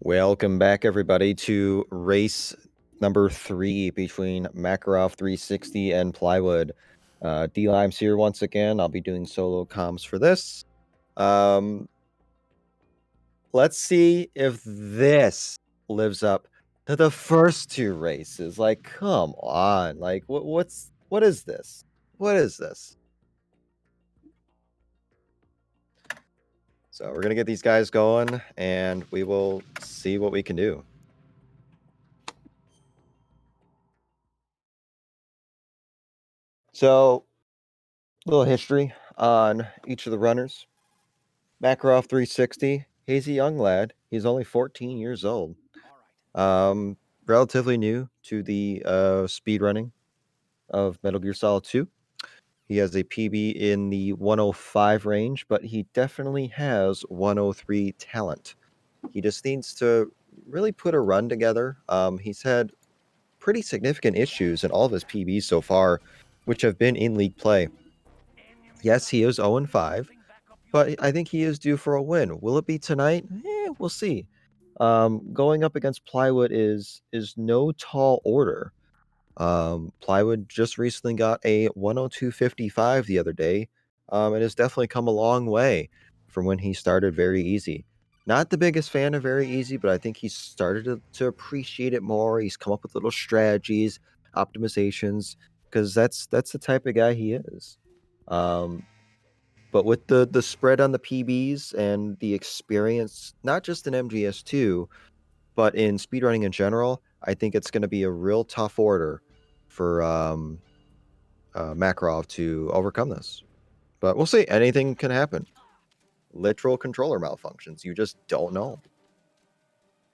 Welcome back, everybody, to race number 3 between Makarov360 and Plywood. D-Lime's here once again. I'll be doing solo comms for this. Let's see if this lives up to the first two races. Like, come on. Like, what is this? What is this? So we're going to get these guys going, and we will see what we can do. So, a little history on each of the runners. Makarov360, he's a young lad. He's only 14 years old. Relatively new to the speedrunning of Metal Gear Solid 2. He has a PB in the 105 range, but he definitely has 103 talent. He just needs to really put a run together. He's had pretty significant issues in all of his PBs so far, which have been in league play. Yes, he is 0-5, but I think he is due for a win. Will it be tonight? We'll see. Going up against Plywood is no tall order. Plywood just recently got a 102.55 the other day, and has definitely come a long way from when he started very easy. Not the biggest fan of very easy, but I think he's started to appreciate it more. He's come up with little strategies, optimizations, because that's the type of guy he is. But with the spread on the PBs and the experience, not just in MGS2, but in speedrunning in general, I think it's going to be a real tough order for Makarov to overcome this. But we'll see. Anything can happen. Literal controller malfunctions. You just don't know.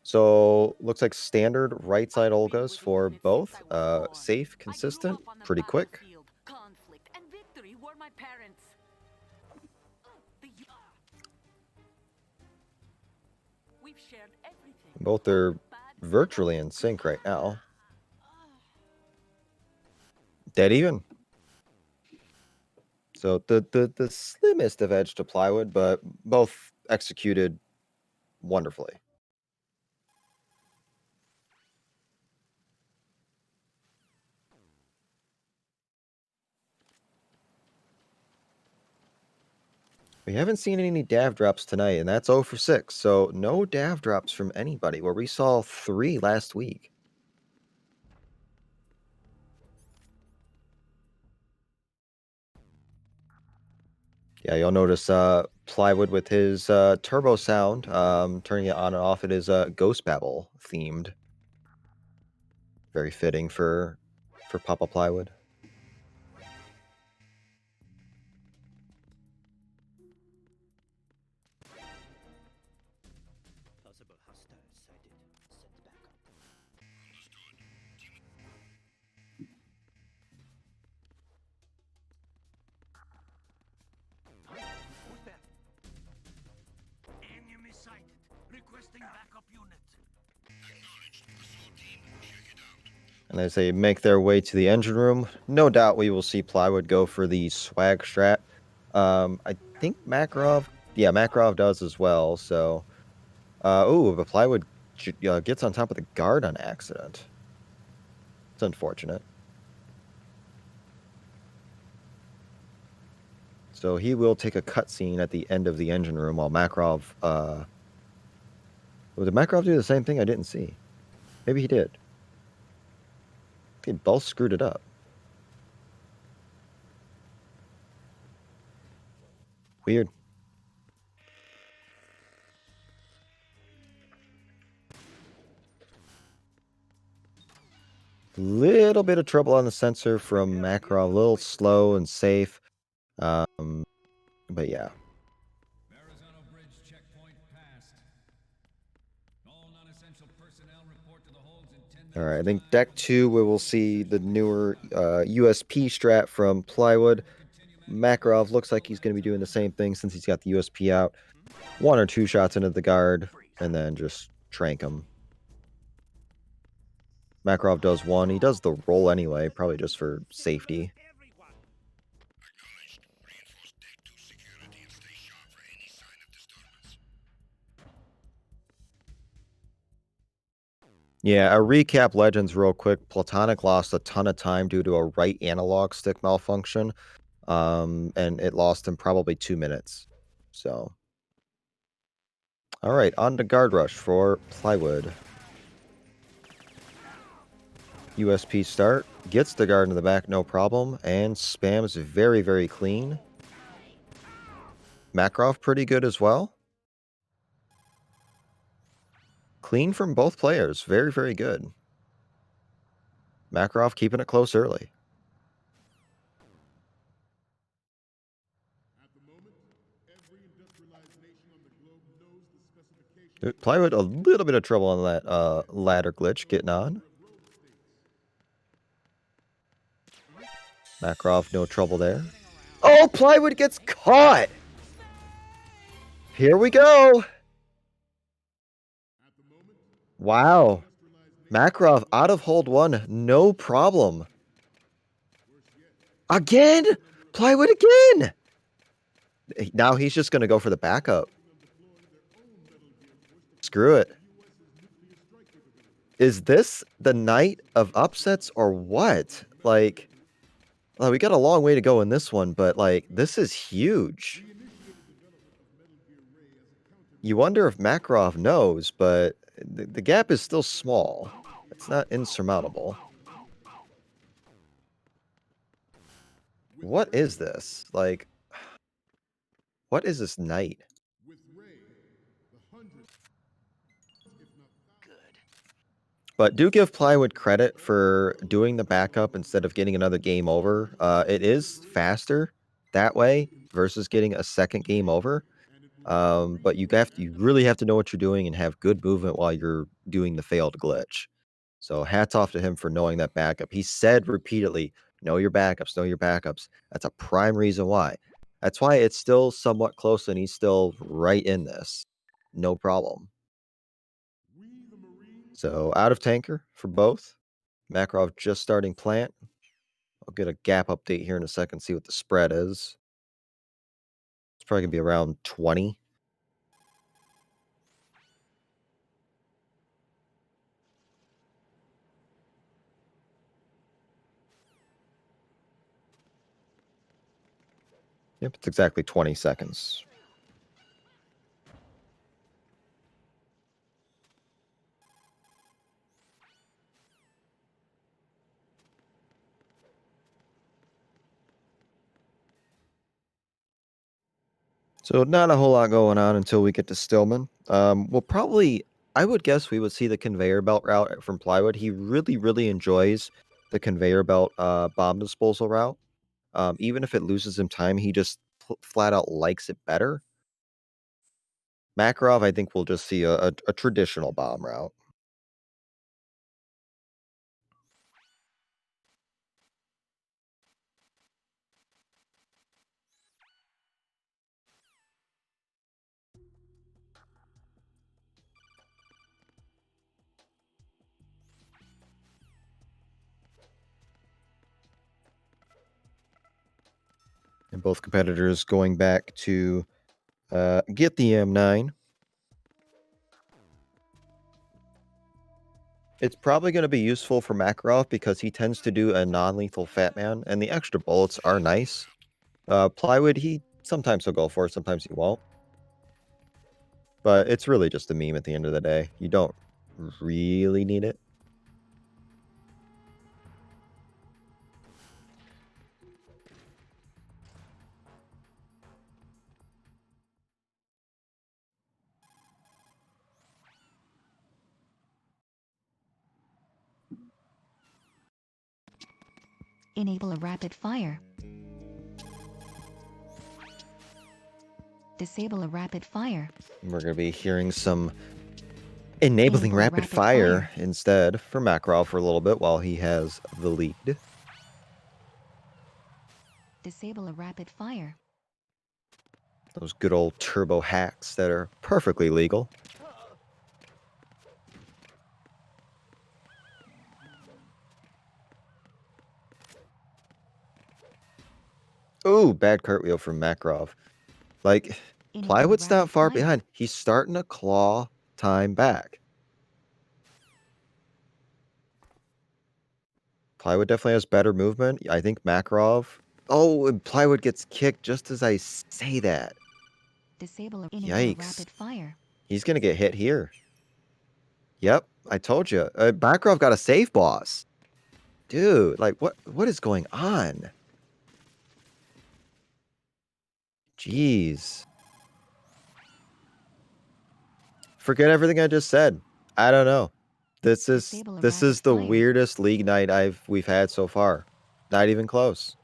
So looks like standard right side Olgas for both. Safe, consistent, pretty quick. Conflict and victory were my parents. We've shared everything. Both are virtually in sync right now. Dead even. So the slimmest of edge to Plywood, but both executed wonderfully. We haven't seen any DAV drops tonight, and that's 0 for 6. So no DAV drops from anybody, where we saw 3 last week. Yeah, you'll notice Plywood with his turbo sound, turning it on and off. It is Ghost Babble themed. Very fitting for Papa Plywood. Enemy sighted. Requesting backup unit. And as they make their way to the engine room, no doubt we will see Plywood go for the swag strat. I think Makarov does as well. So, but Plywood gets on top of the guard on accident. It's unfortunate. So he will take a cutscene at the end of the engine room while Makarov. Did Makarov do the same thing? I didn't see. Maybe he did. They both screwed it up. Weird. Little bit of trouble on the sensor from Makarov. A little slow and safe. But yeah. All right, I think deck 2, we will see the newer USP strat from Plywood. Makarov looks like he's going to be doing the same thing since he's got the USP out. 1 or 2 shots into the guard, and then just trank him. Makarov does 1. He does the roll anyway, probably just for safety. Yeah, a recap Legends real quick. Platonic lost a ton of time due to a right analog stick malfunction. And it lost him probably 2 minutes. So, all right, on to Guard Rush for Plywood. USP start, gets the guard in the back, no problem, and spams very, very clean. Makarov pretty good as well. Clean from both players, very, very good. Makarov keeping it close early. Plywood, a little bit of trouble on that ladder glitch getting on. Makarov, no trouble there. Oh, Plywood gets caught! Here we go! Wow. Makarov out of hold one, no problem. Again? Plywood again! Now he's just going to go for the backup. Screw it. Is this the night of upsets or what? Like, well, we got a long way to go in this one, but like, this is huge. You wonder if Makarov knows, but the gap is still small. It's not insurmountable. What is this? Like, what is this night? But do give Plywood credit for doing the backup instead of getting another game over. It is faster that way versus getting a second game over. But you really have to know what you're doing and have good movement while you're doing the failed glitch. So hats off to him for knowing that backup. He said repeatedly, know your backups, know your backups. That's a prime reason why. That's why it's still somewhat close and he's still right in this. No problem. So out of tanker for both. Makarov just starting plant. I'll get a gap update here in a second, see what the spread is. It's probably going to be around 20. Yep, it's exactly 20 seconds. So not a whole lot going on until we get to Stillman. We'll probably, I would guess we would see the conveyor belt route from Plywood. He really, really enjoys the conveyor belt bomb disposal route. Even if it loses him time, he just flat out likes it better. Makarov, I think we'll just see a traditional bomb route. And both competitors going back to get the M9. It's probably going to be useful for Makarov because he tends to do a non-lethal Fat Man, and the extra bullets are nice. Plywood, he sometimes he'll go for it, sometimes he won't. But it's really just a meme at the end of the day. You don't really need it. Enable a rapid fire. Disable a rapid fire. We're going to be hearing some enabling Enable rapid fire instead for Makarov for a little bit while he has the lead. Disable a rapid fire. Those good old turbo hacks that are perfectly legal. Ooh, bad cartwheel from Makarov. Like, Enable Plywood's not rapid far fire. behind. He's starting to claw time back. Plywood definitely has better movement. I think Makarov. Oh, and Plywood gets kicked just as I say that. Disable enable Yikes. rapid fire. He's gonna get hit here. Yep, I told you. Makarov got a save boss. Dude, like what is going on? Jeez. Forget everything I just said. I don't know. This is Disable this rapid is the fire. weirdest league night we've had so far. Not even close.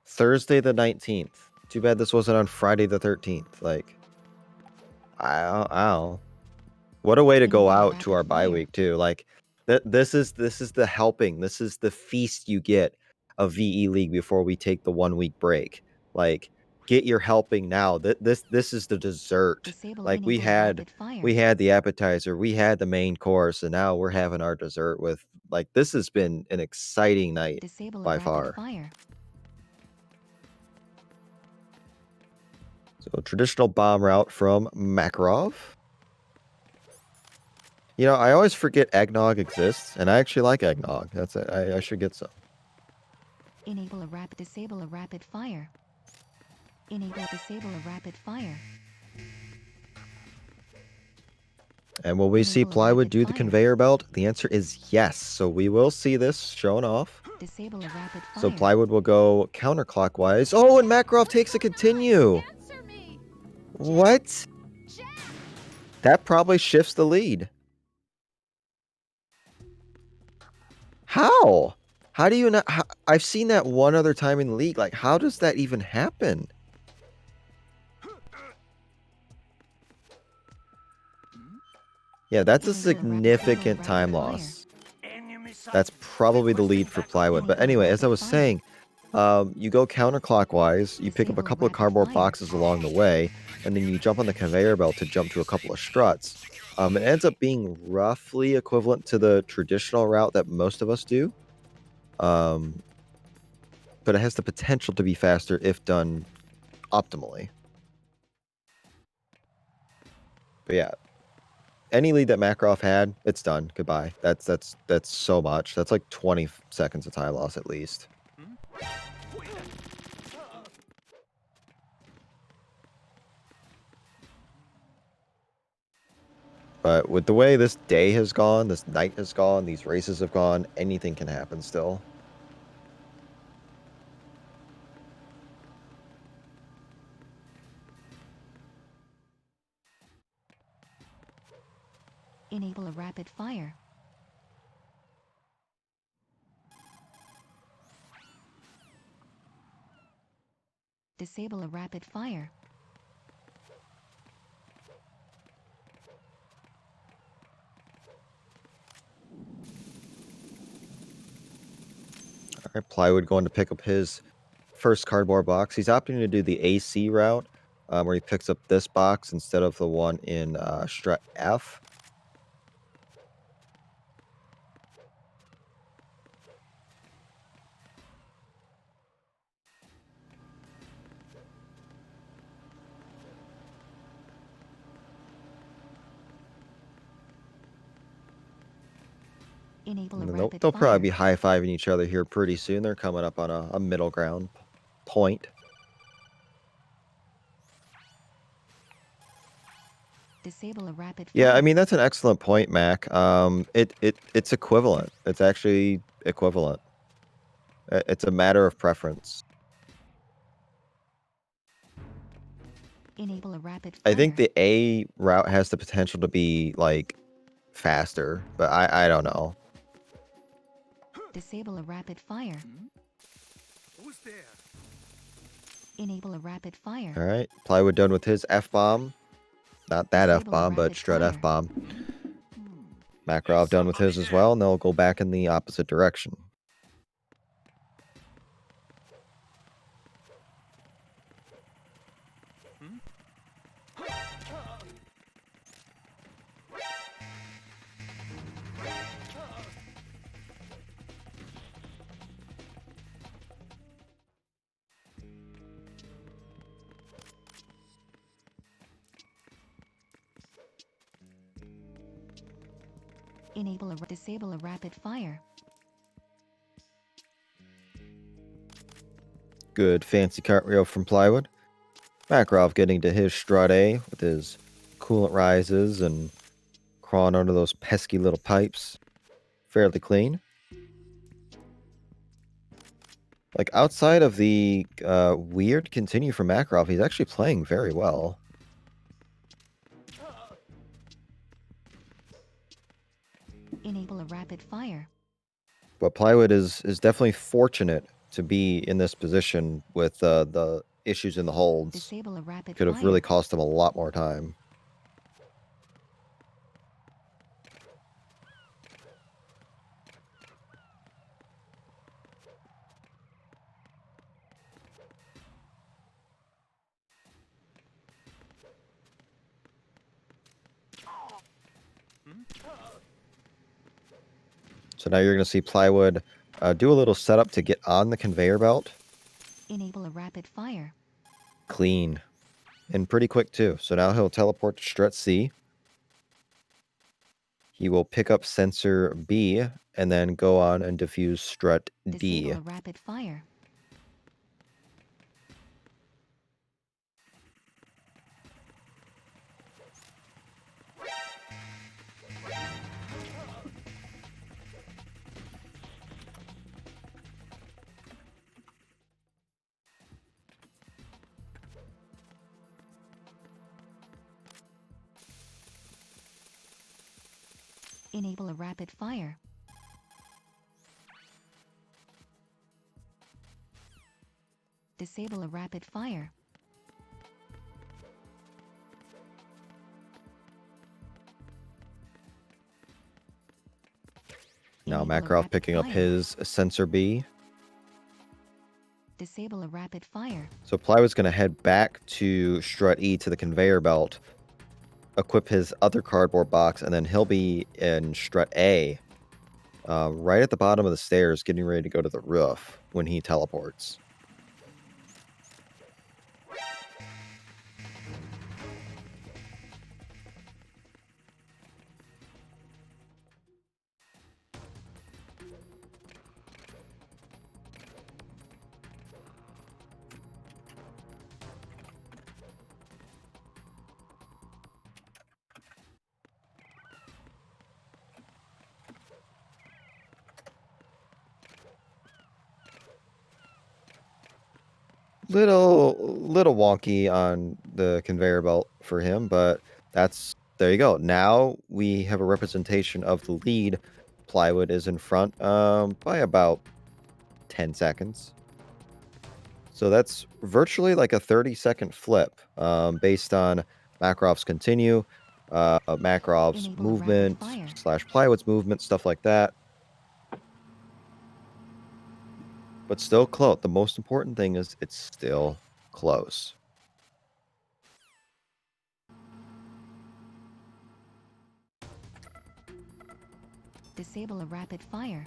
Thursday the 19th. Too bad this wasn't on Friday the 13th. Like, ow. What a way to go out to our bye week too. Like, this is the helping. This is the feast you get of VE League before we take the 1 week break. Like, get your helping now. This is the dessert. Disable Like we enable had rapid fire. we had the appetizer, we had the main course, and now we're having our dessert with like this has been an exciting night Disable by rapid far. fire. So traditional bomb route from Makarov. You know, I always forget eggnog exists, and I actually like eggnog. That's it. I should get some. Enable a rapid disable a rapid fire. Enable disable a rapid fire. And will we see Enable Plywood rapid do the fire. conveyor belt? The answer is yes. So we will see this shown off. Disable a rapid fire. So Plywood will go counterclockwise. Oh, and Makarov takes a continue. Answer me! What? That probably shifts the lead. How? How do you not? I've seen that one other time in the league. Like, how does that even happen? Yeah, that's a Enable a rapid significant fire. time loss. That's probably the lead for Plywood. But anyway, as I was saying, you go counterclockwise, you pick up a couple of cardboard boxes along the way, and then you jump on the conveyor belt to jump to a couple of struts. It ends up being roughly equivalent to the traditional route that most of us do. But it has the potential to be faster if done optimally. But yeah, any lead that Makarov had, it's done. Goodbye. That's so much. That's like 20 seconds of time loss at least. But with the way this day has gone, this night has gone, these races have gone, anything can happen still. Enable a rapid fire. Disable a rapid fire. All right, Plywood going to pick up his first cardboard box. He's opting to do the AC route, where he picks up this box instead of the one in strut F. Enable a And rapid they'll fire. probably be high-fiving each other here pretty soon. They're coming up on a middle ground point. Disable a rapid fire. Yeah, I mean that's an excellent point, Mac. It's equivalent. It's actually equivalent. It's a matter of preference. Enable a rapid fire. I think the A route has the potential to be like faster, but I don't know. Disable a rapid fire. Who's there? Enable a rapid fire. All right, Plywood done with his F-bomb. Not that Disable F-bomb, but rapid strut fire. F-bomb. Makarov done with his as well, and they'll go back in the opposite direction. Disable a rapid fire. Good fancy cartwheel from Plywood. Makarov getting to his strut A with his coolant rises and crawling under those pesky little pipes. Fairly clean. Like, outside of the weird continue from Makarov, he's actually playing very well. Enable a rapid fire. But Plywood is definitely fortunate to be in this position with the issues in the holds. Disable a rapid Could have fire. really cost him a lot more time. So now you're going to see Plywood do a little setup to get on the conveyor belt. Enable a rapid fire. Clean. And pretty quick, too. So now he'll teleport to strut C. He will pick up sensor B and then go on and defuse strut D. Disable a rapid fire. Enable a rapid fire. Disable a rapid fire. Now Enable a Makarov rapid picking up fire. his sensor B. Disable a rapid fire. So Plywood's going to head back to strut E to the conveyor belt, equip his other cardboard box, and then he'll be in strut A, right at the bottom of the stairs, getting ready to go to the roof when he teleports. Little wonky on the conveyor belt for him, but there you go. Now we have a representation of the lead. Plywood is in front by about 10 seconds. So that's virtually like a 30-second flip based on Makarov's continue, Makarov's Enable a rapid movement fire. / Plywood's movement, stuff like that. But still close. The most important thing is it's still close. Disable a rapid fire.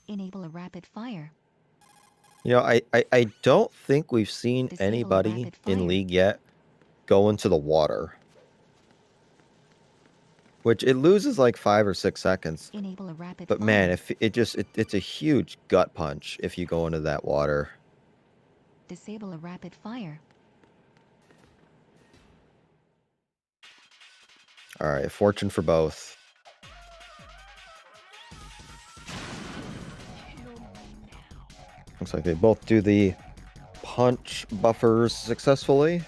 Enable a rapid fire. You know, I don't think we've seen Disable a anybody rapid in fire. League yet go into the water. Which it loses like 5 or 6 seconds. Enable a rapid But fire. man, if it's a huge gut punch if you go into that water. Disable a rapid fire. All right, fortune for both. Looks like they both do the punch buffers successfully.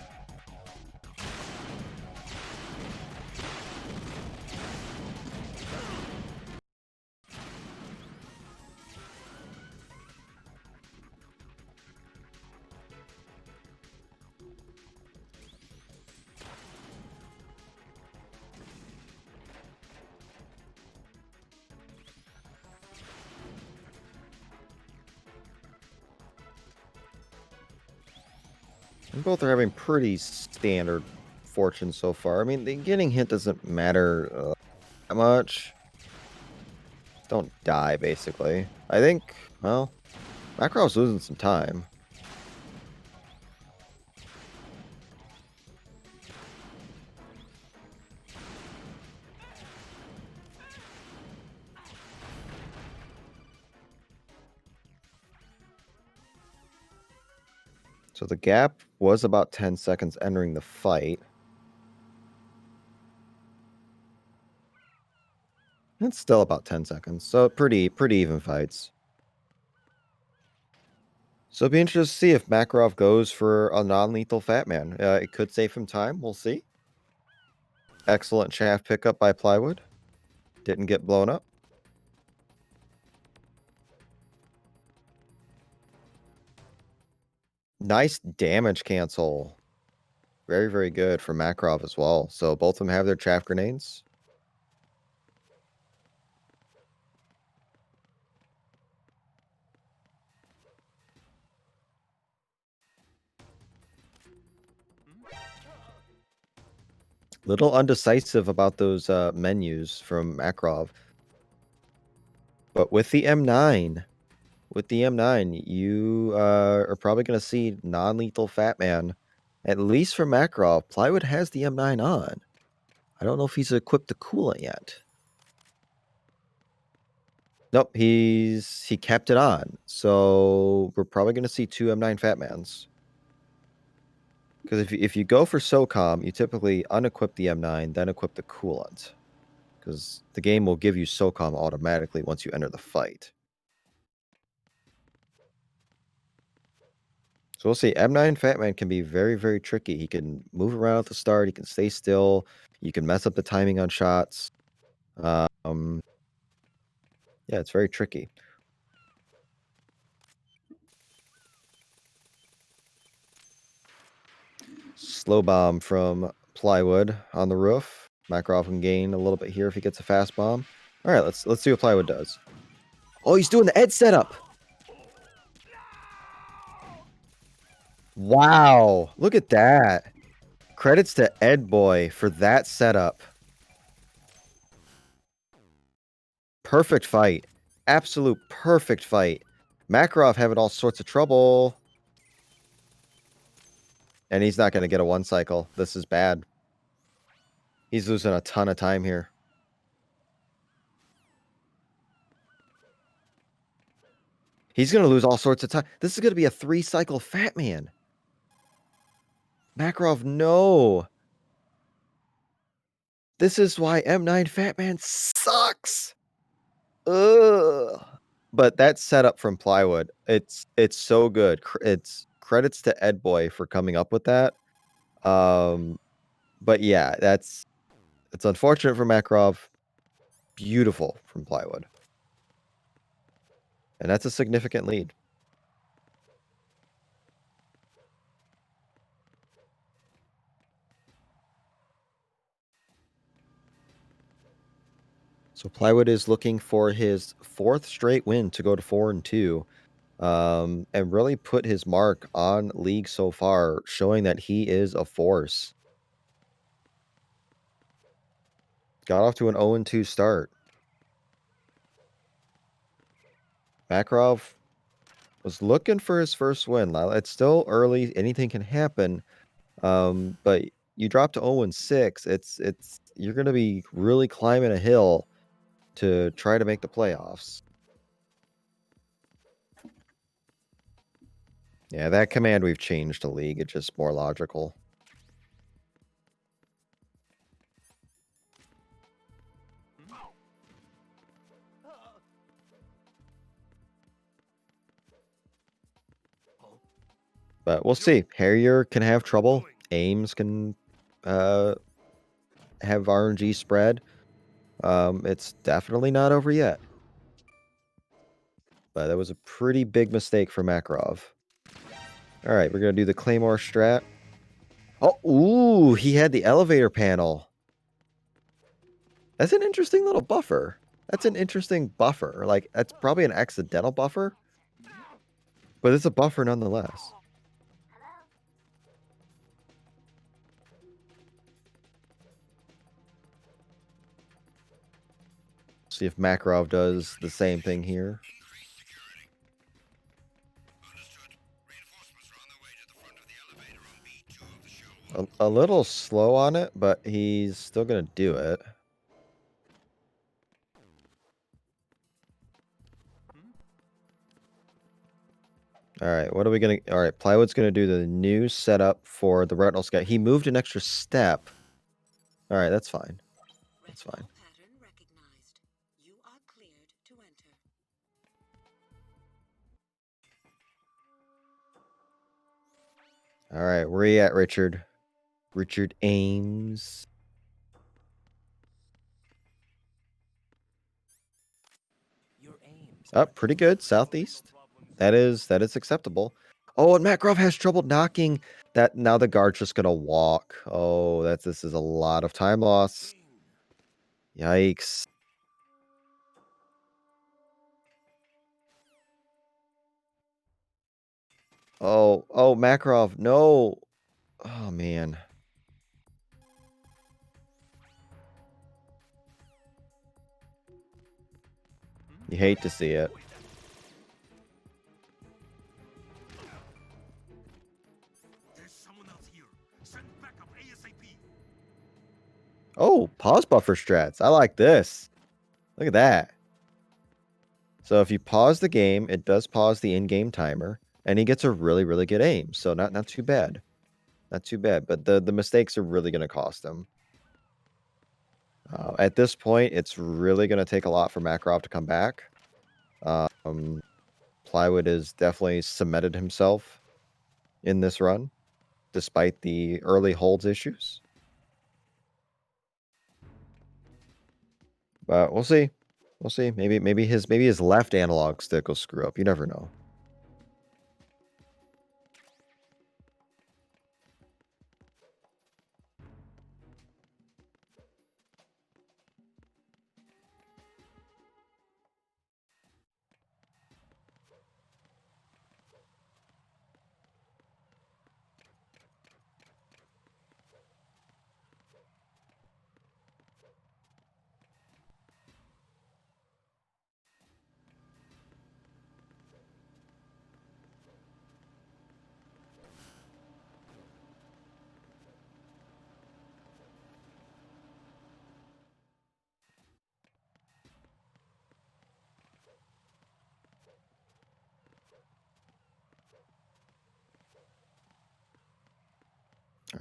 And both are having pretty standard fortune so far. I mean, the getting hit doesn't matter that much. Don't die, basically. I think, well, Makarov's losing some time. So the gap was about 10 seconds entering the fight. It's still about 10 seconds, so pretty even fights. So it'll be interesting to see if Makarov goes for a non-lethal Fat Man. It could save him time. We'll see. Excellent shaft pickup by Plywood. Didn't get blown up. Nice damage cancel. Very, very good for Makarov as well. So both of them have their chaff grenades. Little undecisive about those menus from Makarov. But with the M9, you are probably going to see non-lethal Fat Man. At least for Makarov, Plywood has the M9 on. I don't know if he's equipped the coolant yet. Nope, he kept it on. So we're probably going to see two M9 Fat Mans. Because if you go for SOCOM, you typically unequip the M9, then equip the coolant. Because the game will give you SOCOM automatically once you enter the fight. So we'll see. M9 Fat Man can be very, very tricky. He can move around at the start. He can stay still. You can mess up the timing on shots. Yeah, it's very tricky. Slow bomb from Plywood on the roof. Makarov can gain a little bit here if he gets a fast bomb. All right, let's see what Plywood does. Oh, he's doing the edge setup. Wow, look at that. Credits to Ed Boy for that setup. Perfect fight. Absolute perfect fight. Makarov having all sorts of trouble. And he's not going to get a one cycle. This is bad. He's losing a ton of time here. He's going to lose all sorts of time. This is going to be a 3-cycle Fat Man. Makarov, no. This is why M9 Fat Man sucks. Ugh. But that setup from Plywood, it's so good. It's credits to Ed Boy for coming up with that. But yeah, it's unfortunate for Makarov. Beautiful from Plywood. And that's a significant lead. So Plywood is looking for his 4th straight win to go to 4-2. And really put his mark on League so far, showing that he is a force. Got off to an 0-2 start. Makarov was looking for his first win. It's still early. Anything can happen. But you drop to 0-6. It's you're going to be really climbing a hill to try to make the playoffs. Yeah, that command we've changed to League. It's just more logical. But we'll see. Harrier can have trouble. Ames can have RNG spread. It's definitely not over yet. But that was a pretty big mistake for Makarov. All right, we're going to do the Claymore strat. Oh, ooh, he had the elevator panel. That's an interesting little buffer. That's an interesting buffer. Like, that's probably an accidental buffer. But it's a buffer nonetheless. See if Makarov does the same thing here. A little slow on it, but he's still going to do it. All right, what are we going to... All right, Plywood's going to do the new setup for the Retinal Scout. He moved an extra step. All right, that's fine. That's fine. Pattern recognized. You are cleared to enter. All right, where are you at, Richard? Richard Ames. Up, pretty good. Southeast. That is acceptable. Oh, and Makarov has trouble knocking that. Now the guard's just gonna walk. Oh, this is a lot of time loss. Yikes. Oh, Makarov, no. Oh man. You hate to see it. There's someone else here. Send backup ASAP. Oh, pause buffer strats. I like this. Look at that. So if you pause the game, it does pause the in-game timer, and he gets a really, really good aim. So not too bad. Not too bad. But the mistakes are really going to cost him. At this point, it's really going to take a lot for Makarov to come back. Plywood has definitely cemented himself in this run, despite the early holds issues. But we'll see. We'll see. Maybe his left analog stick will screw up. You never know.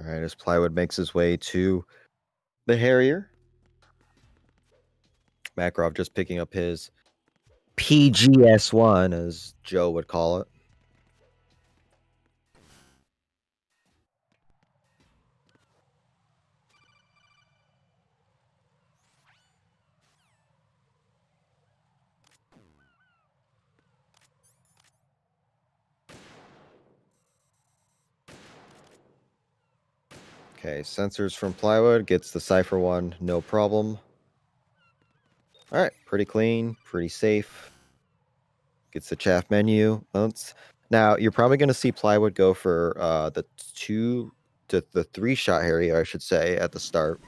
All right, as Plywood makes his way to the Harrier. Makarov just picking up his PGS1, as Joe would call it. Okay, sensors from Plywood, gets the Cypher one, no problem. All right, pretty clean, pretty safe. Gets the chaff menu. Now, you're probably going to see Plywood go for the 3-shot Harrier, I should say, at the start.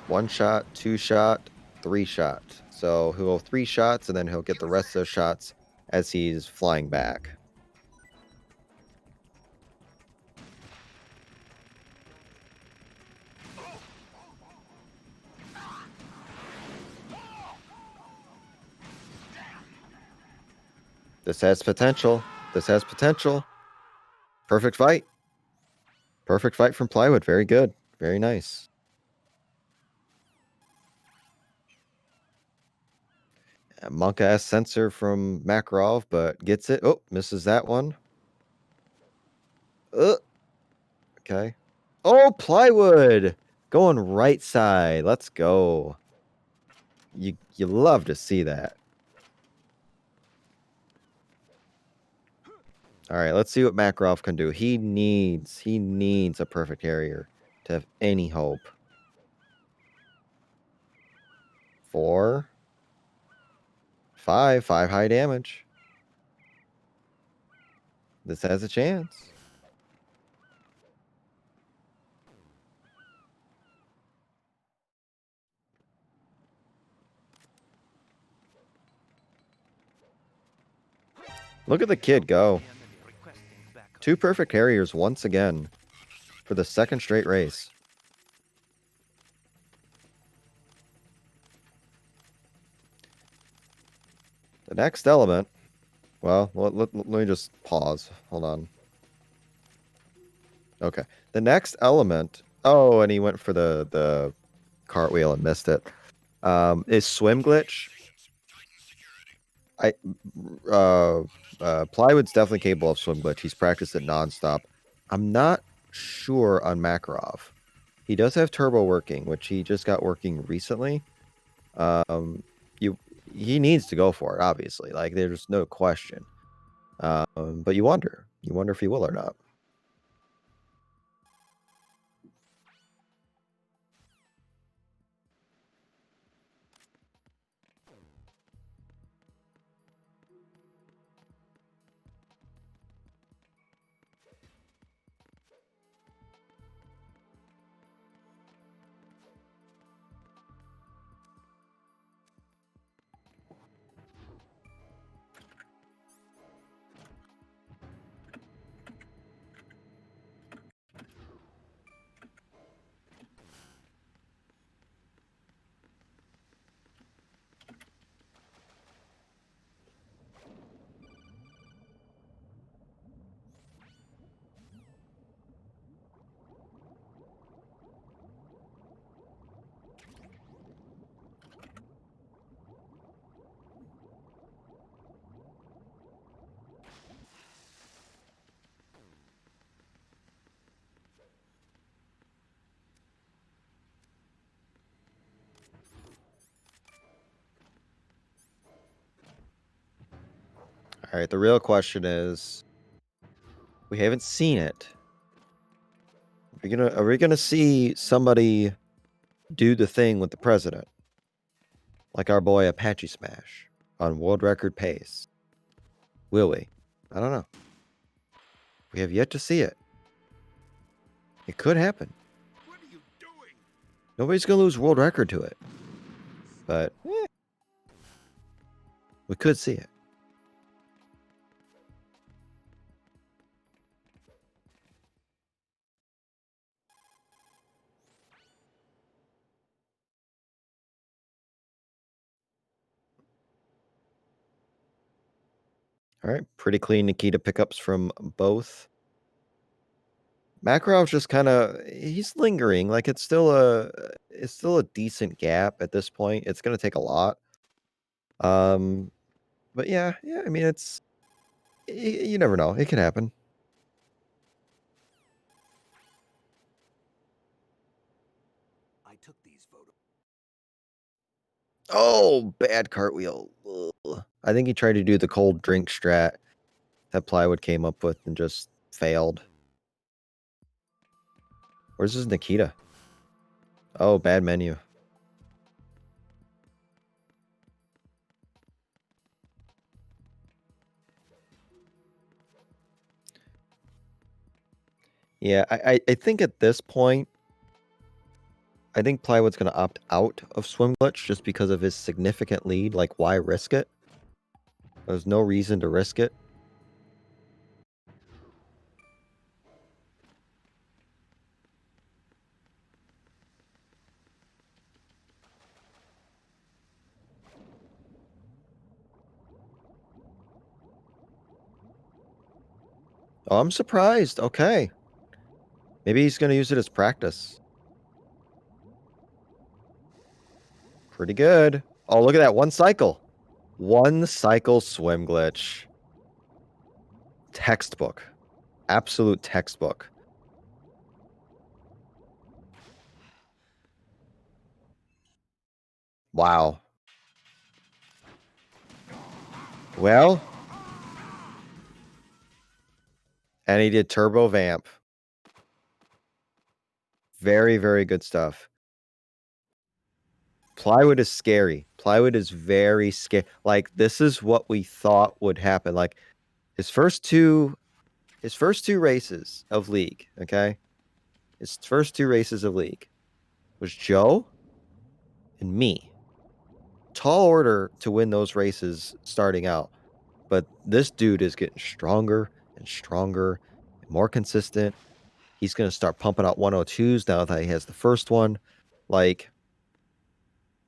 One shot, 2-shot, 3-shot. So he'll go 3 shots, and then he'll get the rest of those shots as he's flying back. This has potential. This has potential. Perfect fight. Perfect fight from Plywood. Very good. Very nice. Monka-esque sensor from Makarov, but gets it. Oh, misses that one. Okay. Oh, Plywood! Going right side. Let's go. You love to see that. All right, let's see what Makarov can do. He needs a perfect Harrier to have any hope. 4, 5 high damage. This has a chance. Look at the kid go. 2 perfect carriers once again for the second straight race. The next element, well, let me just pause. Hold on. Okay. The next element, oh, and he went for the cartwheel and missed it. Is swim glitch. Plywood's definitely capable of swim glitch. He's practiced it nonstop. I'm not sure on Makarov. He does have turbo working, which he just got working recently. He needs to go for it, obviously. Like, there's no question. But you wonder if he will or not. All right, the real question is, we haven't seen it. Are we gonna see somebody do the thing with the president? Like our boy Apache Smash on world record pace. Will we? I don't know. We have yet to see it. It could happen. What are you doing? Nobody's gonna lose world record to it. But we could see it. All right, pretty clean Nikita pickups from both. Makarov's just kind of, he's lingering. Like, it's still a decent gap at this point. It's gonna take a lot. But yeah. I mean, you never know. It can happen. I took these photos. Oh, bad cartwheel. Ugh. I think he tried to do the cold drink strat that Plywood came up with and just failed. Where's his Nikita? Oh, bad menu. Yeah, I think at this point, I think Plywood's going to opt out of Swim Glitch just because of his significant lead. Like, why risk it? There's no reason to risk it. Oh, I'm surprised. Okay. Maybe he's going to use it as practice. Pretty good. Oh, look at that. One cycle. One cycle swim glitch. Textbook. Absolute textbook. Wow. Well. And he did turbo vamp. Very, very good stuff. Plywood is scary. Plywood is very scary. Like, this is what we thought would happen. Like, his first two races of League, okay? His first 2 races of League was Joe and me. Tall order to win those races starting out. But this dude is getting stronger and stronger and more consistent. He's going to start pumping out 102s now that he has the first one. Like,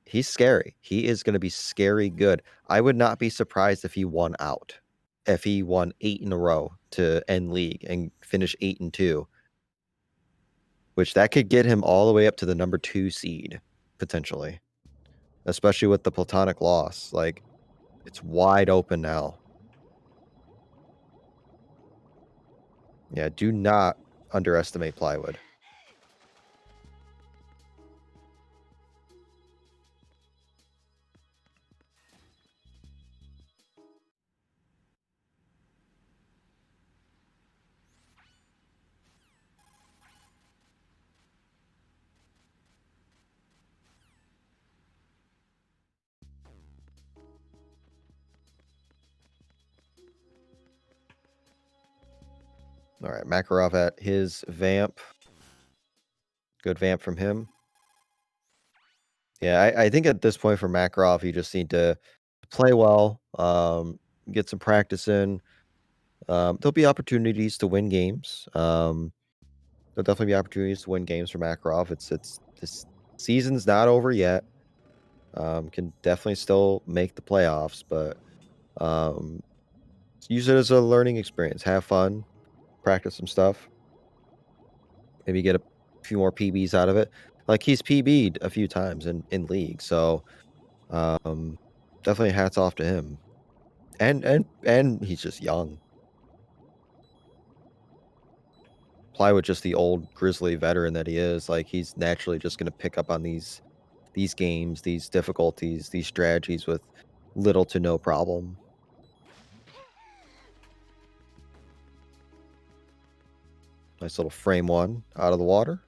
he's scary. He is going to be scary good. I would not be surprised if he won out. If he won 8 in a row to end league and finish 8-2, which that could get him all the way up to the number 2 seed potentially, especially with the platonic loss. Like, it's wide open now. Yeah, do not underestimate Plywood. All right, Makarov at his vamp. Good vamp from him. Yeah, I think at this point for Makarov, you just need to play well, get some practice in. There'll be opportunities to win games. There'll definitely be opportunities to win games for Makarov. It's this season's not over yet. Can definitely still make the playoffs, but use it as a learning experience. Have fun, practice some stuff. Maybe get a few more PBs out of it. Like, he's PB'd a few times in league, so definitely hats off to him. And he's just young. Plywood, just the old grizzly veteran that he is, like, he's naturally just going to pick up on these games, these difficulties, these strategies with little to no problem. Nice little frame one out of the water.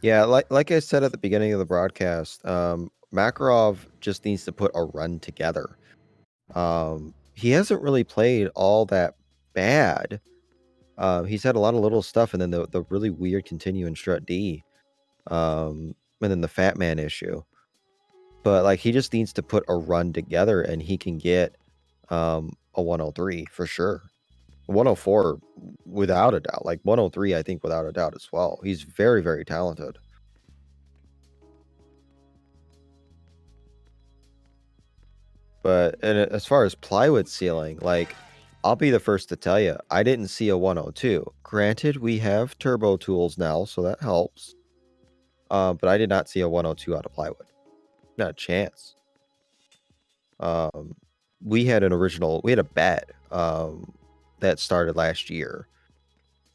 Yeah, like I said at the beginning of the broadcast, Makarov just needs to put a run together. He hasn't really played all that bad. He's had a lot of little stuff, and then the really weird continue and strut D, and then the Fat Man issue. But like, he just needs to put a run together, and he can get a 103 for sure. 104 without a doubt. Like 103, I think without a doubt as well. He's very, very talented. But and as far as Plywood ceiling, like, I'll be the first to tell you, I didn't see a 102. Granted, we have turbo tools now, so that helps. But I did not see a 102 out of Plywood. Not a chance. We had a bet that started last year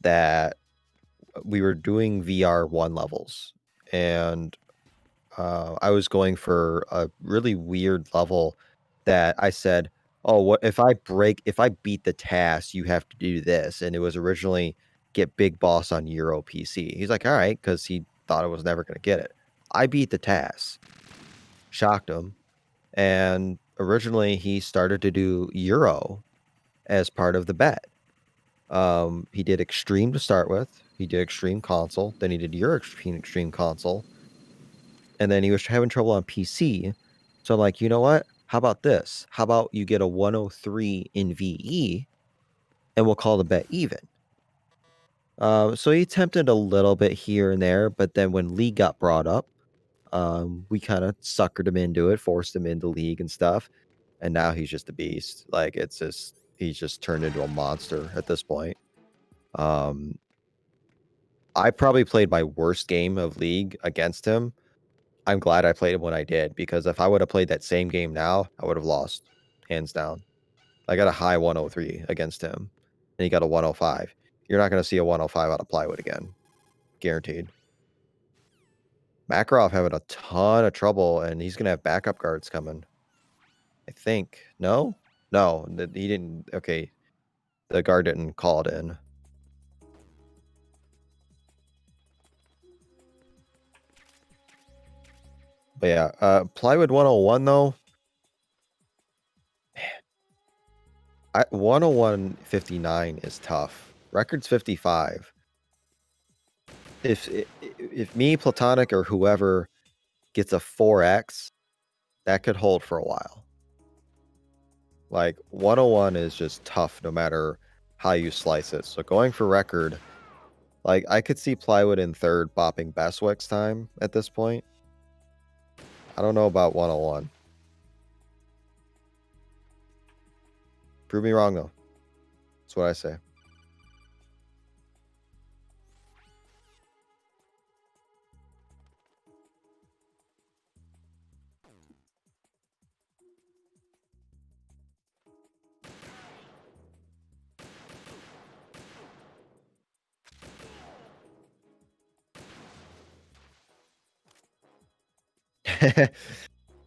that we were doing VR1 levels, and I was going for a really weird level that I said, "Oh, what if I beat the task, you have to do this." And it was originally get Big Boss on Euro PC. He's like, "All right," because he thought I was never going to get it. I beat the task, shocked him, and originally he started to do Euro as part of the bet. He did Extreme to start with. He did Extreme Console. Then he did Euro Extreme Console. And then he was having trouble on PC. So I'm like, you know what? How about this? How about you get a 103 in VE and we'll call the bet even? So he attempted a little bit here and there, but then when League got brought up, we kind of suckered him into it, forced him into League and stuff. And now he's just a beast. Like, he's just turned into a monster at this point. I probably played my worst game of League against him. I'm glad I played him when I did, because if I would have played that same game now, I would have lost, hands down. I got a high 103 against him, and he got a 105. You're not going to see a 105 out of Plywood again. Guaranteed. Makarov having a ton of trouble, and he's going to have backup guards coming. I think. No? No, he didn't. Okay. The guard didn't call it in. But yeah, Plywood 101, though. 101.59 is tough. Record's 55. if me, Platonic, or whoever gets a 4x, that could hold for a while. Like 101 is just tough no matter how you slice it. So going for record, like I could see Plywood in third bopping Bestwick's time at this point. I don't know about 101. Prove me wrong though. That's what I say.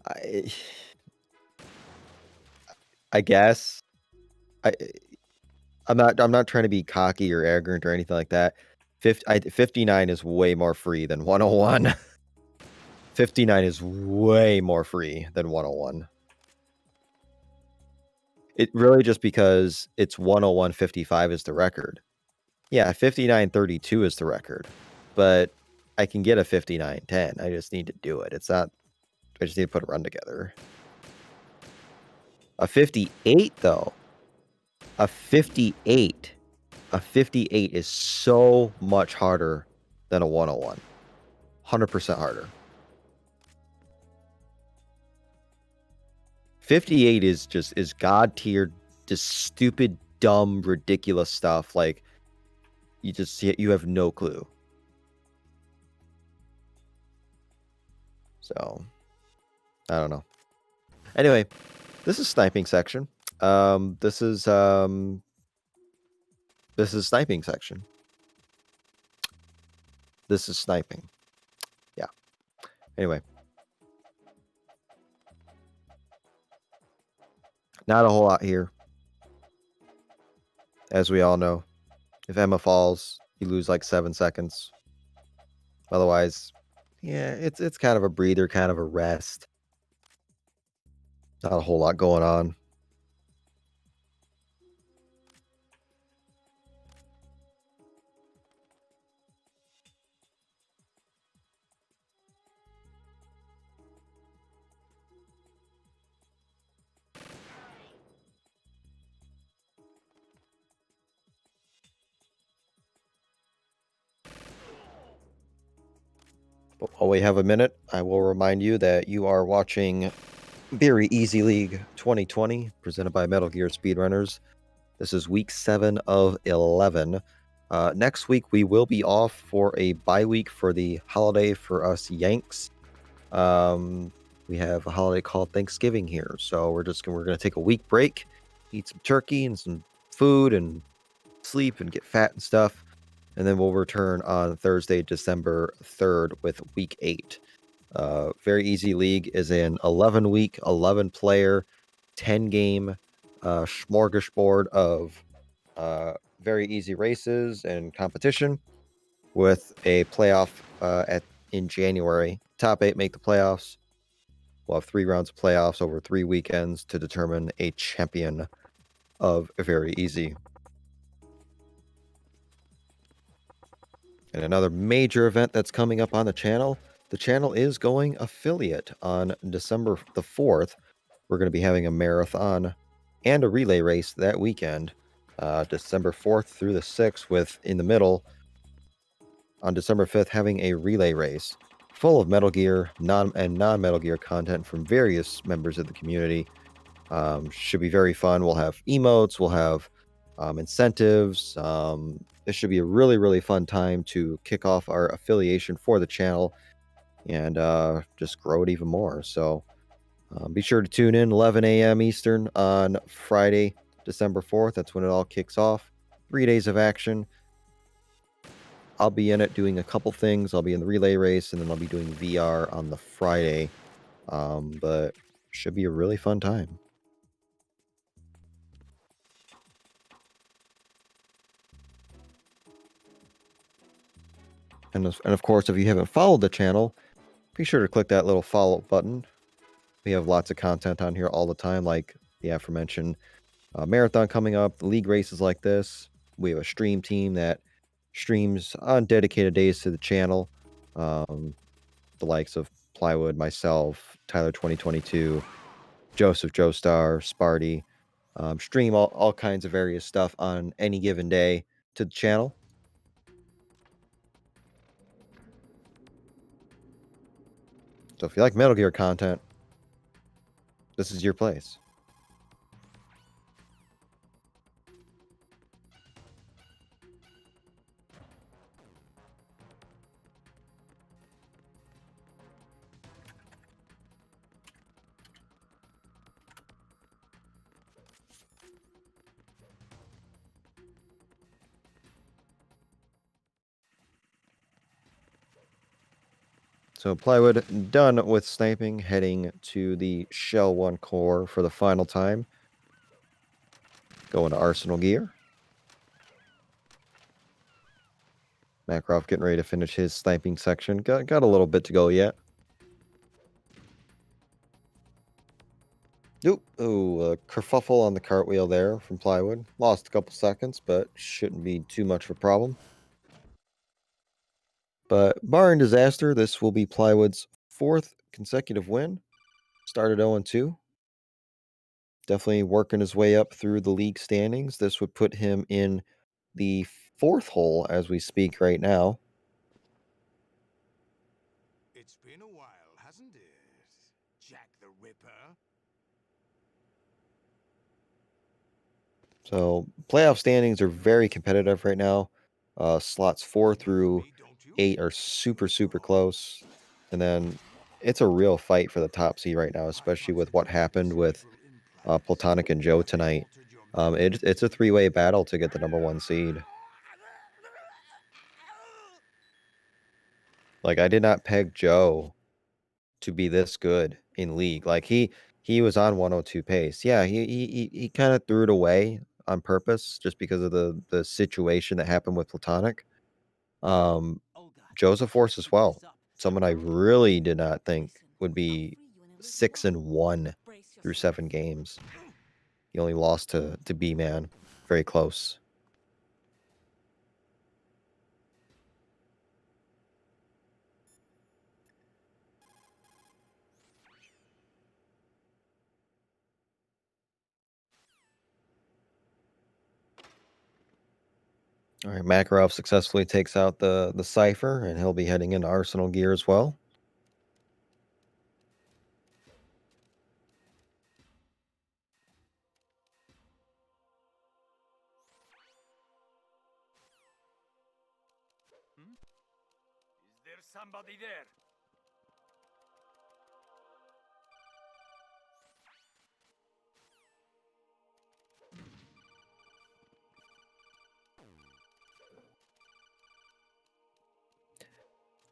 I, I guess I'm not trying to be cocky or arrogant or anything like that. 59 is way more free than 101. 59 is way more free than 101. It really just because it's 101.55 is the record. Yeah, 59.32 is the record. But I can get a 59.10. I just need to do it. It's not I just need to put a run together. A 58 though. A 58 is so much harder than a 101. 100% harder. 58 is god tier, just stupid, dumb, ridiculous stuff. Like you have no clue. So I don't know. Anyway, this is sniping section. This is sniping section. This is sniping. Yeah. Anyway. Not a whole lot here. As we all know. If Emma falls, you lose like 7 seconds. Otherwise, yeah, it's kind of a breather, kind of a rest. Not a whole lot going on. While we have a minute, I will remind you that you are watching Very Easy League 2020, presented by Metal Gear Speedrunners. This is week 7 of 11. Next week, we will be off for a bye week for the holiday for us Yanks. We have a holiday called Thanksgiving here, so we're going to take a week break, eat some turkey and some food and sleep and get fat and stuff. And then we'll return on Thursday, December 3rd with week 8. Very Easy League is an 11-week, 11-player, 10-game smorgasbord of very easy races and competition with a playoff in January. Top 8 make the playoffs. We'll have 3 rounds of playoffs over 3 weekends to determine a champion of Very Easy. And another major event that's coming up on the channel is going affiliate on December the 4th. We're going to be having a marathon and a relay race that weekend, December 4th through the 6th, with in the middle on December 5th having a relay race full of Metal Gear non-Metal Gear content from various members of the community. Should be very fun. We'll have emotes, we'll have incentives. This should be a really, really fun time to kick off our affiliation for the channel and just grow it even more. So be sure to tune in 11 a.m. Eastern on Friday, December 4th. That's when it all kicks off. 3 days of action. I'll be in it doing a couple things. I'll be in the relay race, and then I'll be doing VR on the Friday. But should be a really fun time. And of course, if you haven't followed the channel, be sure to click that little follow button. We have lots of content on here all the time, like the aforementioned marathon coming up, the league races like this. We have a stream team that streams on dedicated days to the channel. The likes of Plywood, myself, Tyler 2022, Joseph Joestar, Sparty, stream all kinds of various stuff on any given day to the channel. So if you like Metal Gear content, this is your place. So Plywood done with sniping, heading to the Shell 1 core for the final time. Going to Arsenal gear. Makarov getting ready to finish his sniping section. Got a little bit to go yet. Ooh, a kerfuffle on the cartwheel there from Plywood. Lost a couple seconds, but shouldn't be too much of a problem. But barring disaster, this will be Plywood's 4th consecutive win. Started 0-2. Definitely working his way up through the league standings. This would put him in the 4th hole as we speak right now. It's been a while, hasn't it, Jack the Ripper? So playoff standings are very competitive right now. Slots 4 through 8 are super close. And then it's a real fight for the top seed right now, especially with what happened with Platonic and Joe tonight. It's a 3-way battle to get the number 1 seed. Like, I did not peg Joe to be this good in league. Like, he was on 102 pace. Yeah, he kind of threw it away on purpose just because of the situation that happened with Platonic. Joe's a force as well. Someone I really did not think would be 6-1 through 7 games. He only lost to B-Man. Very close. All right, Makarov successfully takes out the Cypher, and he'll be heading into Arsenal gear as well. Is there somebody there?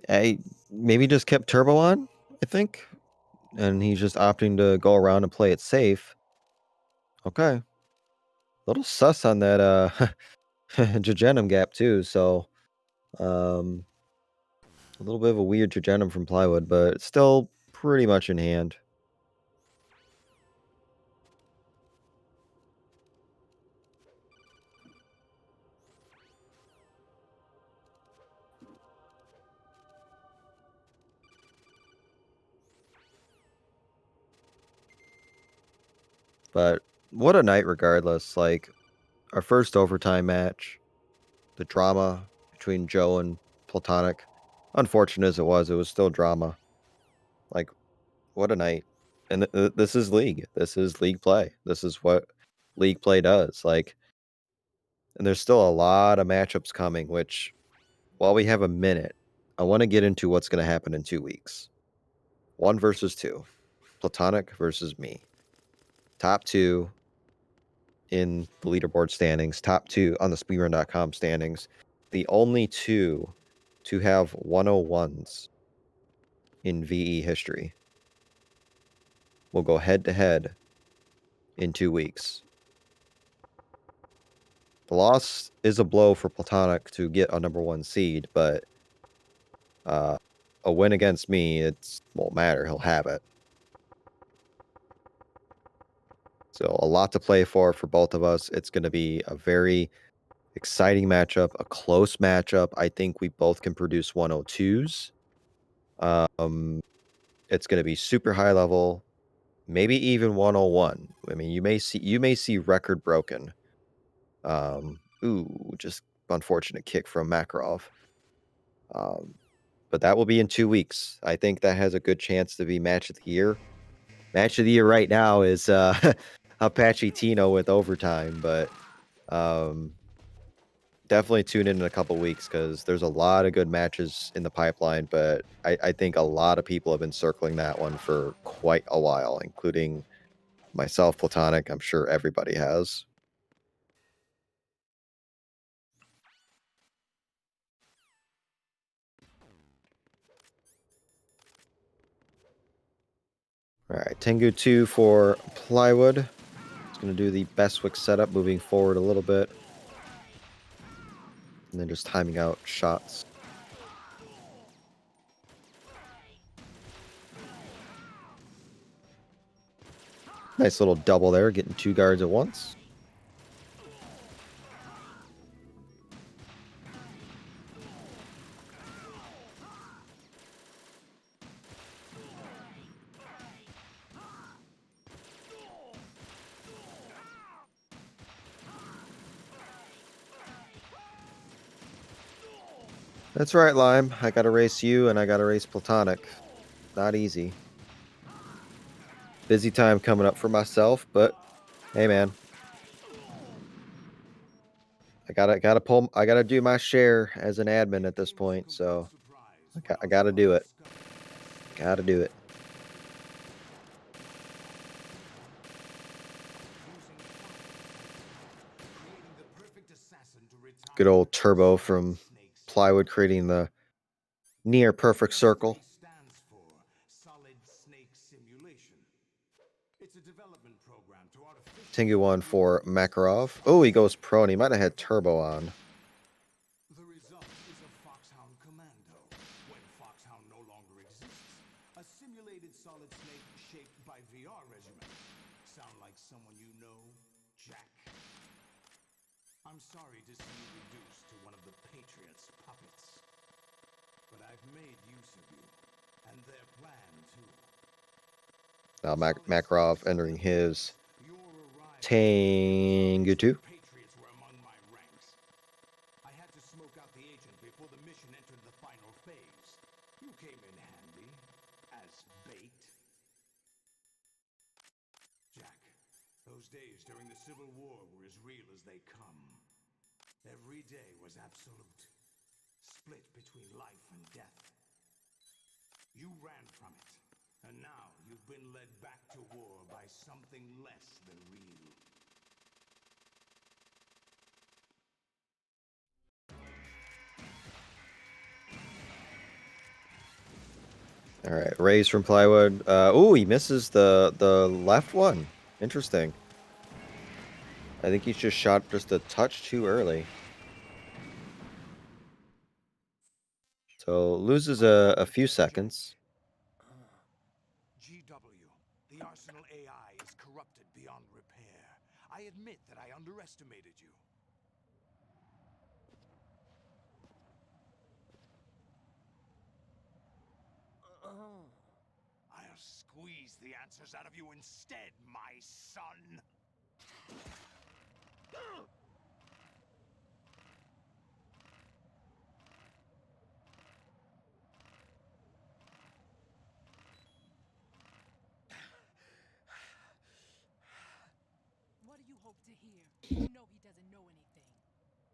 I maybe just kept turbo on, I think. And he's just opting to go around and play it safe. Okay. Little sus on that Jejunum gap too, so a little bit of a weird Jejunum from Plywood, but it's still pretty much in hand. But what a night regardless. Like, our first overtime match, the drama between Joe and Platonic. Unfortunate as it was still drama. Like, what a night. And this is league. This is league play. This is what league play does. Like, and there's still a lot of matchups coming, which, while we have a minute, I want to get into what's going to happen in 2 weeks. 1 versus 2. Platonic versus me. Top 2 in the leaderboard standings, top 2 on the speedrun.com standings. The only 2 to have 101s in VE history will go head to head in 2 weeks. The loss is a blow for Platonic to get a number 1 seed, but a win against me, it won't matter. He'll have it. So a lot to play for both of us. It's going to be a very Exciting matchup, a close matchup. I think we both can produce 102s. It's going to be super high level, maybe even 101. I mean, you may see record broken. Just unfortunate kick from Makarov. But that will be in 2 weeks. I think that has a good chance to be match of the year. Match of the year right now is Apache Tino with overtime, but um, definitely tune in a couple weeks because there's a lot of good matches in the pipeline. But I think a lot of people have been circling that one for quite a while, including myself, Platonic. I'm sure everybody has. All right, Tengu 2 for Plywood. It's going to do the Bestwick setup, moving forward a little bit. And then just timing out shots. Nice little double there, getting 2 guards at once. That's right, Lime. I gotta race you, and I gotta race Platonic. Not easy. Busy time coming up for myself, but hey, man. I gotta do my share as an admin at this point, so I gotta do it. Gotta do it. Good old Turbo from Plywood creating the near perfect circle. Tengu 1 for Makarov. Oh, he goes pro, and he might have had Turbo on. The result is a Foxhound Commando. When Foxhound no longer exists, a simulated solid snake shaped by VR regimen. Sound like someone you know, Jack? I'm sorry to see you reduced to one of the Patriots' puppets. But I've made use of you, and their plan too. Now Makarov entering his Your arrival Tengu 2. Patriots were among my ranks. I had to smoke out the agent before the mission entered the final phase. You came in handy as bait. Jack, those days during the Civil War were as real as they come. Every day was absolute, split between life and death. You ran from it, and now you've been led back to war by something less than real. All right, raise from Plywood. Oh, he misses the left one. Interesting. I think he's just shot just a touch too early. So loses a few seconds. GW, the Arsenal AI is corrupted beyond repair. I admit that I underestimated you. I'll squeeze the answers out of you instead, my son. What do you hope to hear? You know he doesn't know anything.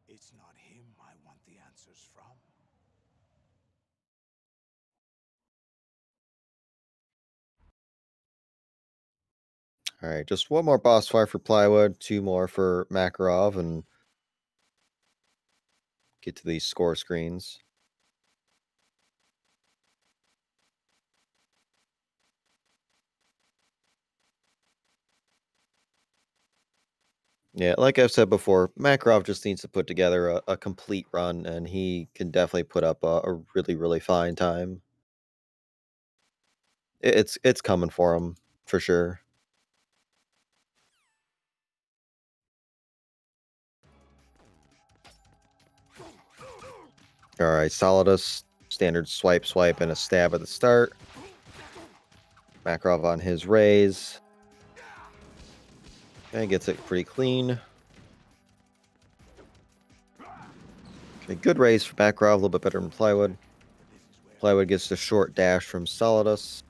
It's not him I want the answers from. All right, just one more boss fight for Plywood, 2 more for Makarov, and get to these score screens. Yeah, like I've said before, Makarov just needs to put together a complete run, and he can definitely put up a really, really fine time. It's coming for him, for sure. All right, Solidus, standard swipe, swipe, and a stab at the start. Makarov on his raise. And gets it pretty clean. Okay, good raise for Makarov, a little bit better than Plywood. Plywood gets the short dash from Solidus.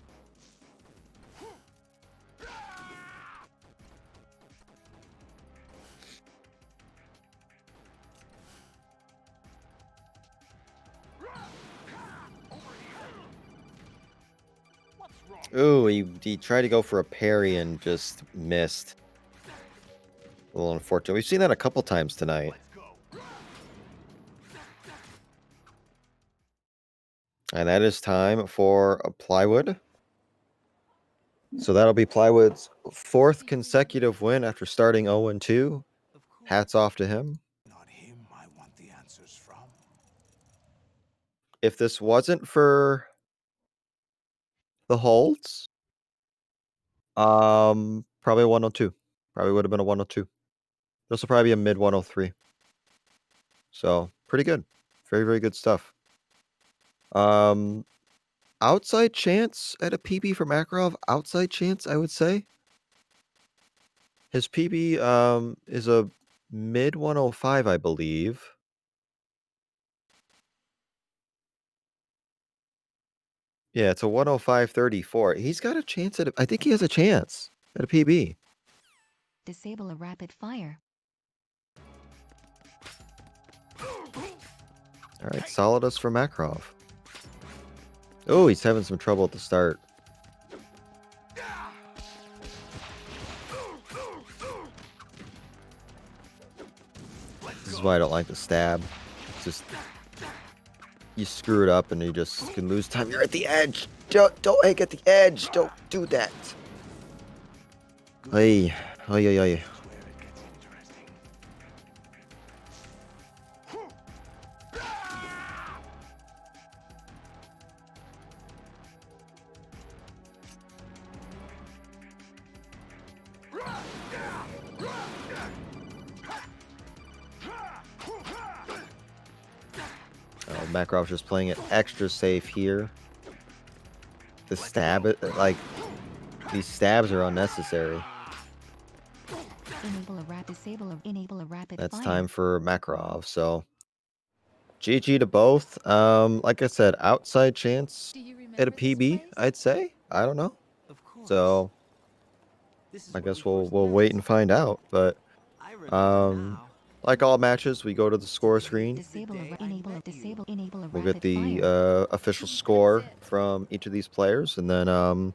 Ooh, he tried to go for a parry and just missed. A little unfortunate. We've seen that a couple times tonight. And that is time for a Plywood. So that'll be Plywood's fourth consecutive win after starting 0-2. Hats off to him. Not him I want the answers from. If this wasn't for the holds, probably 102. Probably would have been a 102. This will probably be a mid 103. So pretty good. Very, very good stuff. Outside chance at a PB for Makarov. Outside chance, I would say. His PB is a mid 105, I believe. Yeah, it's a 105.34. He's got a chance at I think he has a chance at a PB. Disable a rapid fire. All right, Solidus for Makarov. Oh, he's having some trouble at the start. This is why I don't like the stab. It's just you screw it up and you just can lose time. You're at the edge. Don't egg at the edge. Don't do that. Hey, hey. Makarov's just playing it extra safe here. The stab, like, these stabs are unnecessary. Enable a rapid That's fire. time for Makarov, so GG to both. Like I said, outside chance Do you at a remember this PB, place? I'd say. I don't know. Of course. So This is I where guess we we'll first wait met. and find out. But I remember now. like all matches, we go to the score screen. Disable a We'll rapid get the fire. official score it. from each of these players, and then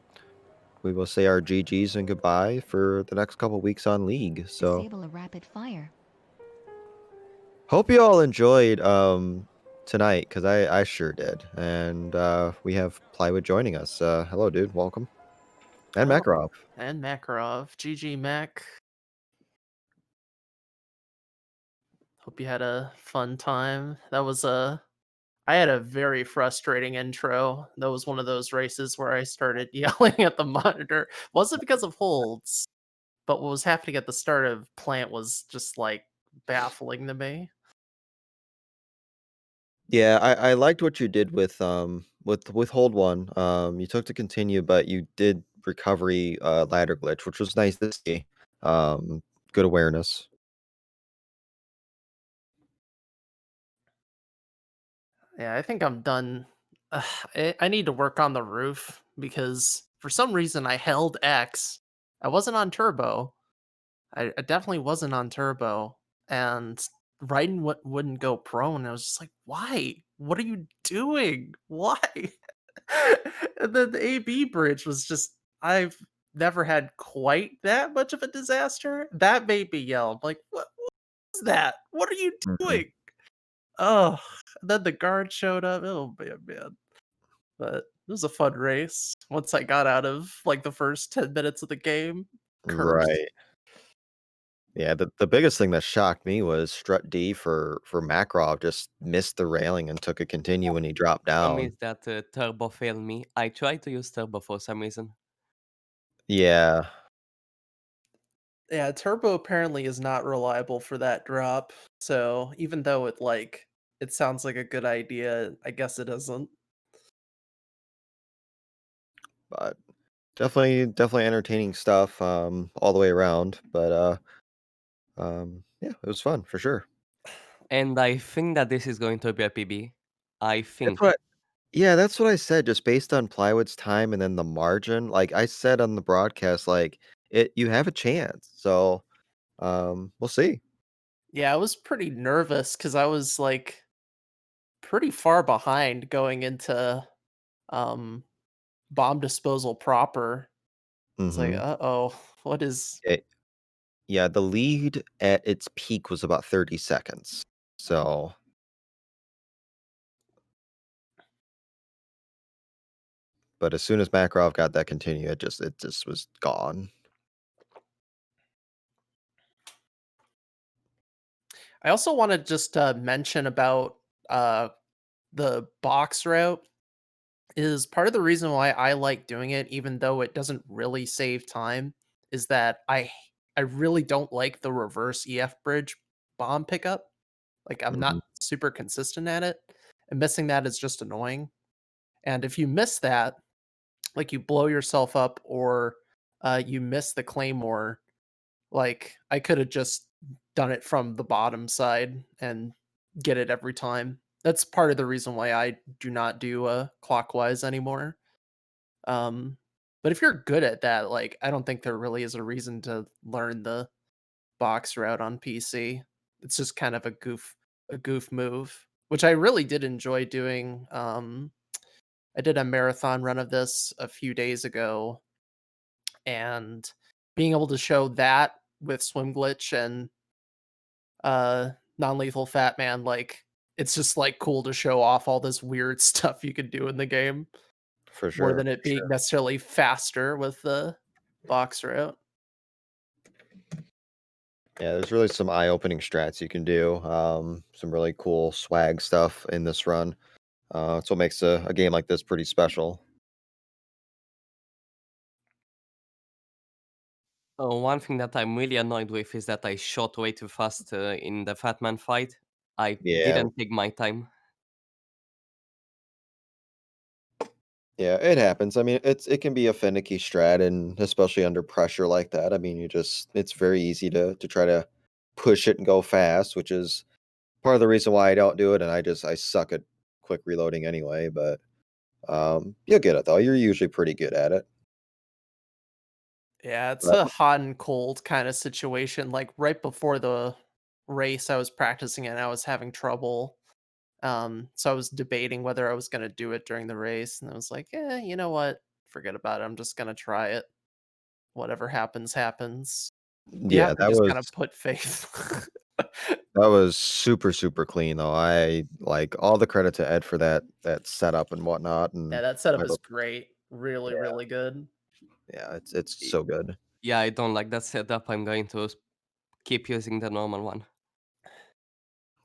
we will say our GGs and goodbye for the next couple weeks on League. So Disable a rapid fire. hope you all enjoyed tonight, because I sure did. And we have Plywood joining us. Hello, dude. Welcome. And Hello. Makarov. And Makarov. GG Mac. Hope you had a fun time. That was I had a very frustrating intro. That was one of those races where I started yelling at the monitor. Wasn't because of holds, but what was happening at the start of plant was just like baffling to me. Yeah, I liked what you did with hold one. You took to continue, but you did recovery ladder glitch, which was nice to see. Good awareness. Yeah, I think I'm done. I need to work on the roof because for some reason I held X. I wasn't on turbo. I definitely wasn't on turbo, and Raiden wouldn't go prone. I was just like, why? What are you doing? Why? And then the AB bridge was just, I've never had quite that much of a disaster. That made me yell. I'm like, what was that? What are you Mhm. doing? Oh, and then the guard showed up. Oh man. But it was a fun race. Once I got out of like the first 10 minutes of the game, cursed. Right. Yeah, the biggest thing that shocked me was Strut D for Makarov just missed the railing and took a continue when he dropped Some down. means that turbo failed me. I tried to use turbo for some reason. Yeah. Yeah, turbo apparently is not reliable for that drop. So even though it like it sounds like a good idea. I guess it isn't. But definitely entertaining stuff, all the way around. But yeah, it was fun for sure. And I think that this is going to be a PB. I That's think. what Yeah, that's what I said, just based on Plywood's time and then the margin. Like I said on the broadcast, like you have a chance. So we'll see. Yeah, I was pretty nervous because I was like pretty far behind going into um bomb disposal proper. It's like, Hmm. uh-oh, what is Yeah, the lead at its peak was about 30 seconds. So, but as soon as Makarov got that continue, it just was gone. I also want to just mention about uh the box route is part of the reason why I like doing it, even though it doesn't really save time, is that I really don't like the reverse EF bridge bomb pickup. Like I'm not Mhm. super consistent at it, and missing that is just annoying. And if you miss that, like you blow yourself up or you miss the claymore, like I could have just done it from the bottom side and get it every time. That's part of the reason why I do not do clockwise anymore. Um, but if you're good at that, like I don't think there really is a reason to learn the box route on PC. It's just kind of a goof move, which I really did enjoy doing. I did a marathon run of this a few days ago, and being able to show that with swim glitch and non-lethal fat man, like it's just like cool to show off all this weird stuff you could do in the game For more sure, than it for being sure. necessarily faster with the box route. Yeah, there's really some eye-opening strats you can do. Some really cool swag stuff in this run. It's what makes a game like this pretty special. One thing that I'm really annoyed with is that I shot way too fast in the Fat Man fight. I Yeah, didn't take my time. yeah, it happens. I mean, it can be a finicky strat, and especially under pressure like that. I mean, it's very easy to try to push it and go fast, which is part of the reason why I don't do it. And I suck at quick reloading anyway. But you'll get it though. You're usually pretty good at it. Yeah, it's But a hot and cold kind of situation. Like right before the race, I was practicing and I was having trouble. So I was debating whether I was going to do it during the race, and I was like, you know what? Forget about it. I'm just going to try it. Whatever happens, happens. You have yeah, to just kind of put faith. that was super clean though. I like all the credit to Ed for that setup and whatnot. Yeah, And that setup I is don't- great. Really, yeah, really good. yeah, it's Y- so good. Yeah, I don't like that setup. I'm going to keep using the normal one.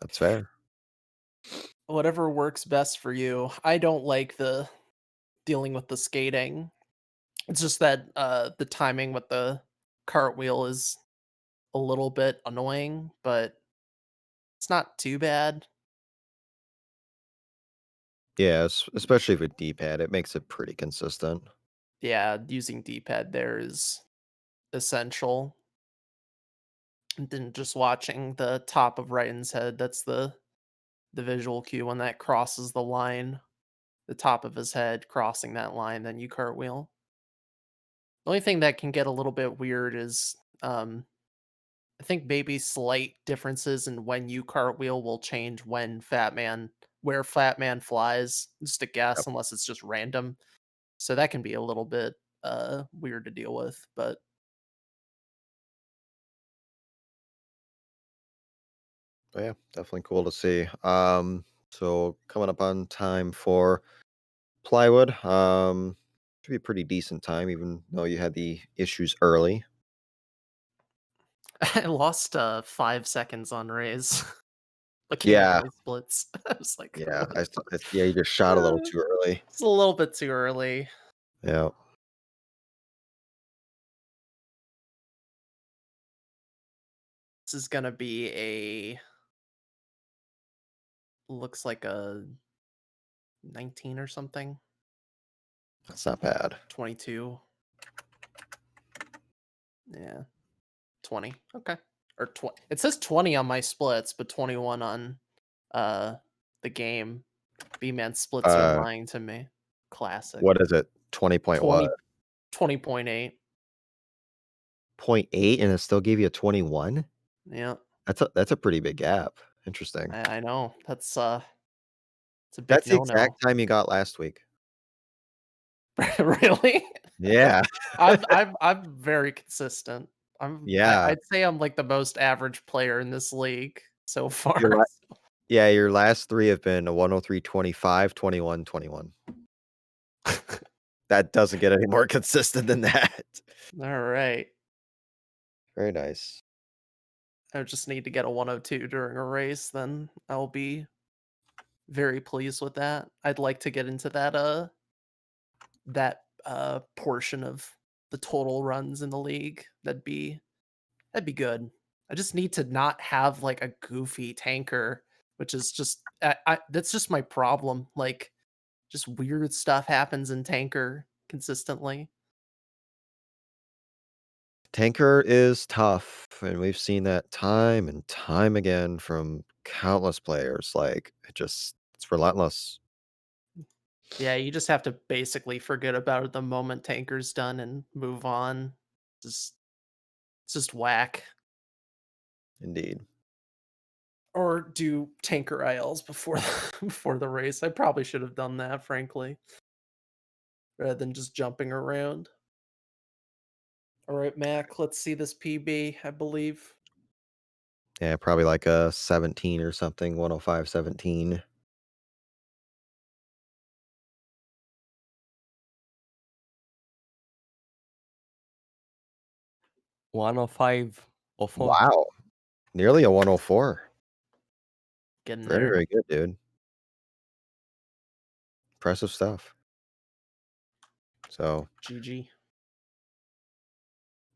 That's fair. Whatever works best for you. I don't like the dealing with the skating. It's just that the timing with the cartwheel is a little bit annoying, but it's not too bad. Yeah, especially with D-pad, it makes it pretty consistent. Yeah, using D-pad there is essential. And then just watching the top of Ryan's head, that's the visual cue when that crosses the line, the top of his head crossing that line, then you cartwheel. The only thing that can get a little bit weird is I think maybe slight differences in when you cartwheel will change when Fat Man where Fat Man flies. Just a guess, unless it's just random. So that can be a little bit weird to deal with, but But yeah, definitely cool to see. So coming up on time for plywood. Should be a pretty decent time, even though you had the issues early. I lost 5 seconds on Rays looking at Yeah, my splits. I was like, yeah, what? yeah, you just shot a little too early. It's a little bit too early. Yeah, This is gonna be a looks like a 19 or something. That's not bad. 22. Yeah. 20. Okay. Or 20. It says 20 on my splits, but 21 on uh the game. B-man splits are Uh, lying to me. Classic. what is it? 20 point what? 20 20.8. 0.8 and it still gave you a 21? Yeah. That's a pretty big gap. Interesting. I know. That's it's a big That's the no-no. exact time you got last week. Really? Yeah. I'm very consistent. Yeah. I'd say I'm like the most average player in this league so Your far. la yeah, your last 3 have been a 103, 25, 21, 21. That doesn't get any more consistent than that. All right. Very nice. I just need to get a 102 during a race, then I'll be very pleased with that. I'd like to get into that portion of the total runs in the league. That'd be good. I just need to not have like a goofy tanker, which is just that's just my problem. Like just weird stuff happens in tanker consistently. Tanker is tough, and we've seen that time and time again from countless players, like, it's relentless. Yeah, you just have to basically forget about it the moment tanker's done and move on. Just it's just whack. Indeed. Or do tanker ILs before before the race. I probably should have done that, frankly, rather than just jumping around. All right, Mac, let's see this PB, I believe. Yeah, probably like a 17 or something, 105, 17. 10504. Wow. Nearly a 104. Getting Very, there. very good, dude. Impressive stuff. So, GG.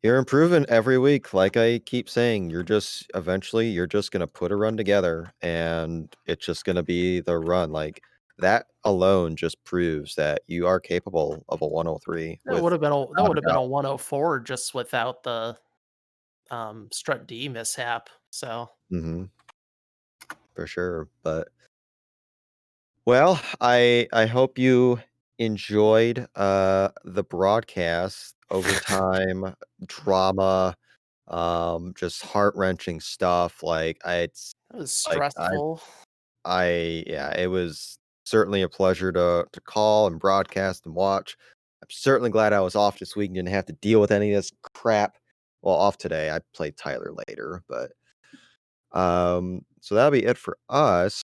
you're improving every week. Like I keep saying, you're just gonna put a run together and it's just gonna be the run. Like that alone just proves that you are capable of a 103 That would have been that without would a have been a doubt. 104 just without the strut D mishap. So Hmm. For sure. But well, I hope you enjoyed the broadcast, overtime drama, just heart-wrenching stuff. that was Like stressful. yeah, it was certainly a pleasure to call and broadcast and watch. I'm certainly glad I was off this week and didn't have to deal with any of this crap. Well, off today. I played Tyler later, but so that'll be it for us.